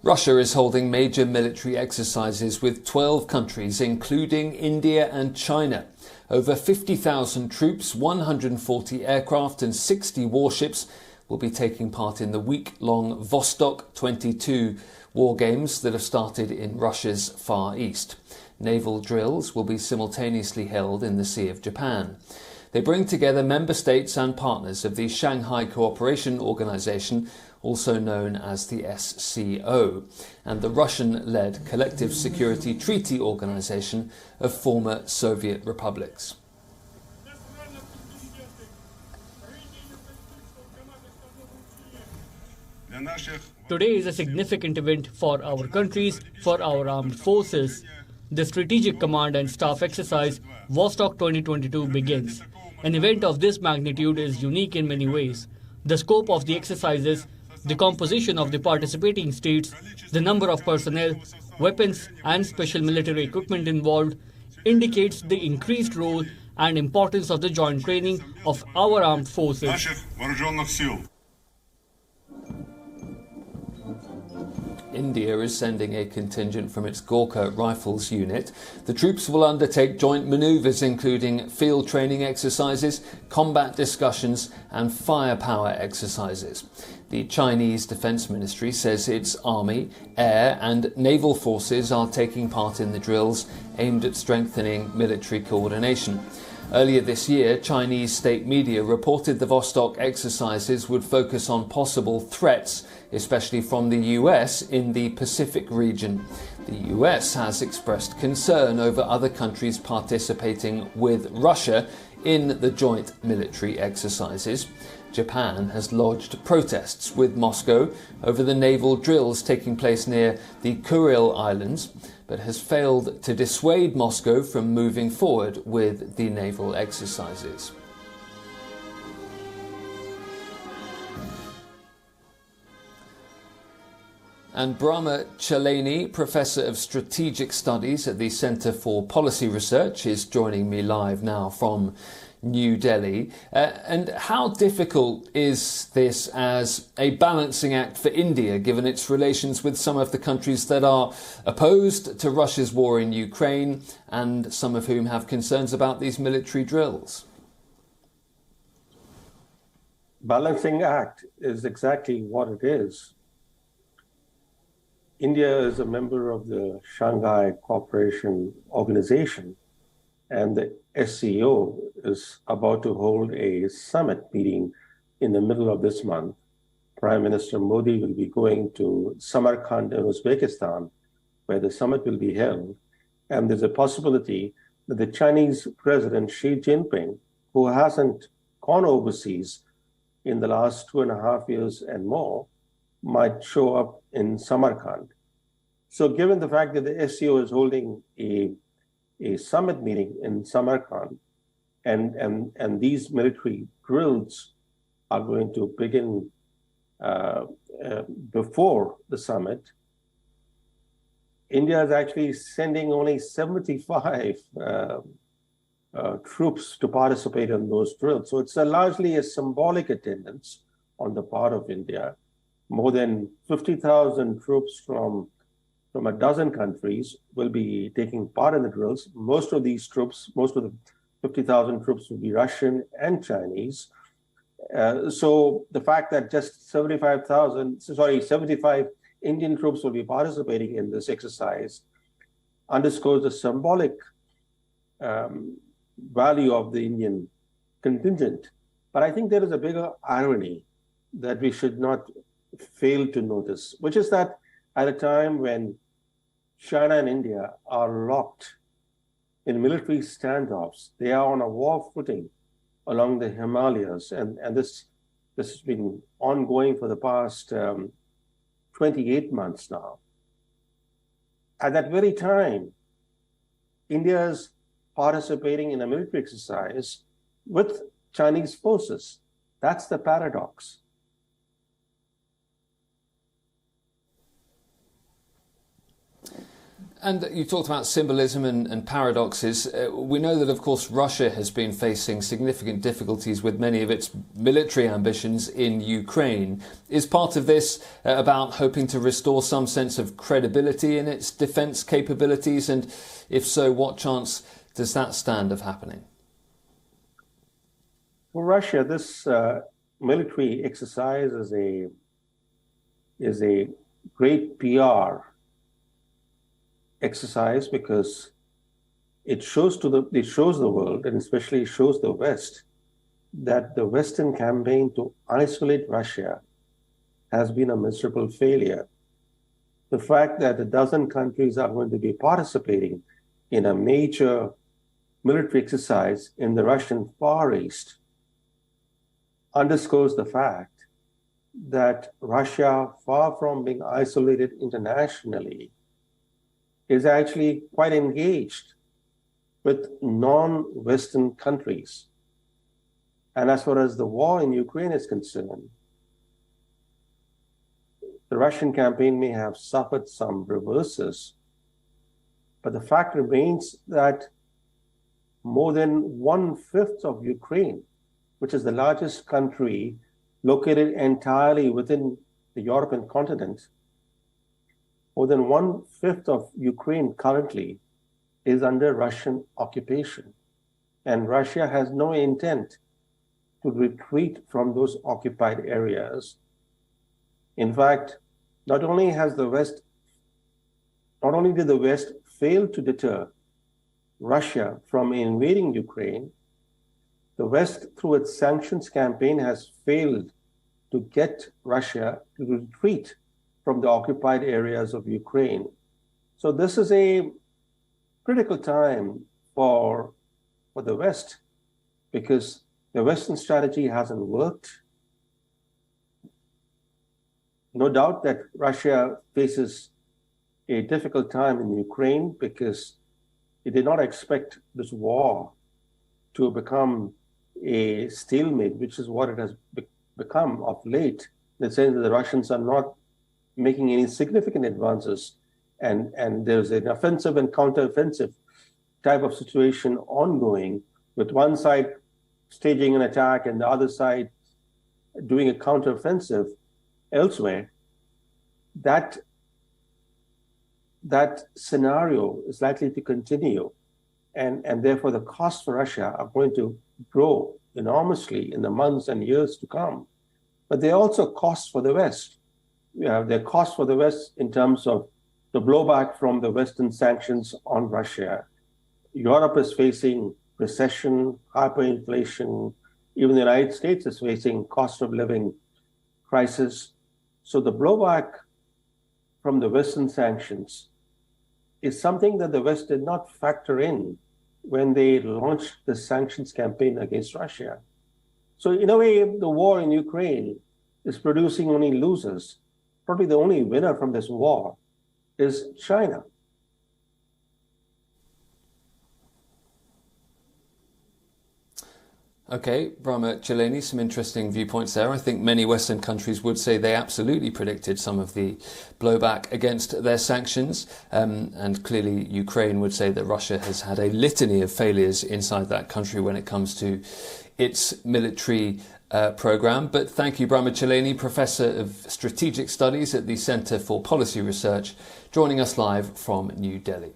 Russia is holding major military exercises with 12 countries, including India and China. Over 50,000 troops, 140 aircraft and 60 warships will be taking part in the week-long Vostok 22 war games that have started in Russia's Far East. Naval drills will be simultaneously held in the Sea of Japan. They bring together member states and partners of the Shanghai Cooperation Organization, also known as the SCO, and the Russian-led Collective Security Treaty Organization of former Soviet republics. Today is a significant event for our countries, for our armed forces. The Strategic Command and Staff Exercise Vostok 2022 begins. An event of this magnitude is unique in many ways. The scope of the exercises, the composition of the participating states, the number of personnel, weapons and special military equipment involved indicates the increased role and importance of the joint training of our armed forces. India is sending a contingent from its Gorkha Rifles unit. The troops will undertake joint manoeuvres including field training exercises, combat discussions and firepower exercises. The Chinese Defence Ministry says its army, air and naval forces are taking part in the drills aimed at strengthening military coordination. Earlier this year, Chinese state media reported the Vostok exercises would focus on possible threats, especially from the US in the Pacific region. The US has expressed concern over other countries participating with Russia in the joint military exercises. Japan has lodged protests with Moscow over the naval drills taking place near the Kuril Islands, but has failed to dissuade Moscow from moving forward with the naval exercises. And Brahma Chellaney, Professor of Strategic Studies at the Centre for Policy Research, is joining me live now from New Delhi. And how difficult is this as a balancing act for India, given its relations with some of the countries that are opposed to Russia's war in Ukraine, and some of whom have concerns about these military drills? Balancing act is exactly what it is. India is a member of the Shanghai Cooperation Organization, and the SCO is about to hold a summit meeting in the middle of this month. Prime Minister Modi will be going to Samarkand in Uzbekistan, where the summit will be held. And there's a possibility that the Chinese President Xi Jinping, who hasn't gone overseas in the last 2.5 years and more, might show up in Samarkand. So given the fact that the SCO is holding a summit meeting in Samarkand, and these military drills are going to begin before the summit, India is actually sending only 75 troops to participate in those drills. So it's largely a symbolic attendance on the part of India. More than 50,000 troops from a dozen countries will be taking part in the drills. Most of these troops, most of the 50,000 troops will be Russian and Chinese. So the fact that just 75 Indian troops will be participating in this exercise underscores the symbolic value of the Indian contingent. But I think there is a bigger irony that we should not fail to notice, which is that at a time when China and India are locked in military standoffs, they are on a war footing along the Himalayas, and this has been ongoing for the past 28 months now. At that very time, India is participating in a military exercise with Chinese forces. That's the paradox. And you talked about symbolism and paradoxes. We know that, of course, Russia has been facing significant difficulties with many of its military ambitions in Ukraine. Is part of this about hoping to restore some sense of credibility in its defence capabilities? And if so, what chance does that stand of happening? For Russia, this military exercise is a great PR exercise because it shows the world, and especially shows the West, that the Western campaign to isolate Russia has been a miserable failure. The fact that a dozen countries are going to be participating in a major military exercise in the Russian Far East underscores the fact that Russia, far from being isolated internationally, is actually quite engaged with non-Western countries. And as far as the war in Ukraine is concerned, the Russian campaign may have suffered some reverses, but the fact remains that more than 1/5 of Ukraine, which is the largest country located entirely within the European continent, more than 1/5 of Ukraine currently is under Russian occupation. And Russia has no intent to retreat from those occupied areas. In fact, not only did the West fail to deter Russia from invading Ukraine, the West, through its sanctions campaign, has failed to get Russia to retreat from the occupied areas of Ukraine. So this is a critical time for the West, because the Western strategy hasn't worked. No doubt that Russia faces a difficult time in Ukraine because it did not expect this war to become a stalemate, which is what it has become of late, in the sense that the Russians are not making any significant advances, and there's an offensive and counteroffensive type of situation ongoing, with one side staging an attack and the other side doing a counteroffensive elsewhere. That scenario is likely to continue, and therefore the costs for Russia are going to grow enormously in the months and years to come. But there are also costs for the West. There are costs for the West in terms of the blowback from the Western sanctions on Russia. Europe is facing recession, hyperinflation. Even the United States is facing cost of living crisis. So the blowback from the Western sanctions is something that the West did not factor in when they launched the sanctions campaign against Russia. So in a way, the war in Ukraine is producing only losers. Probably the only winner from this war is China. Okay, Brahma Chellaney, some interesting viewpoints there. I think many Western countries would say they absolutely predicted some of the blowback against their sanctions. And clearly Ukraine would say that Russia has had a litany of failures inside that country when it comes to its military programme. But thank you, Brahma Chellaney, Professor of Strategic Studies at the Centre for Policy Research, joining us live from New Delhi.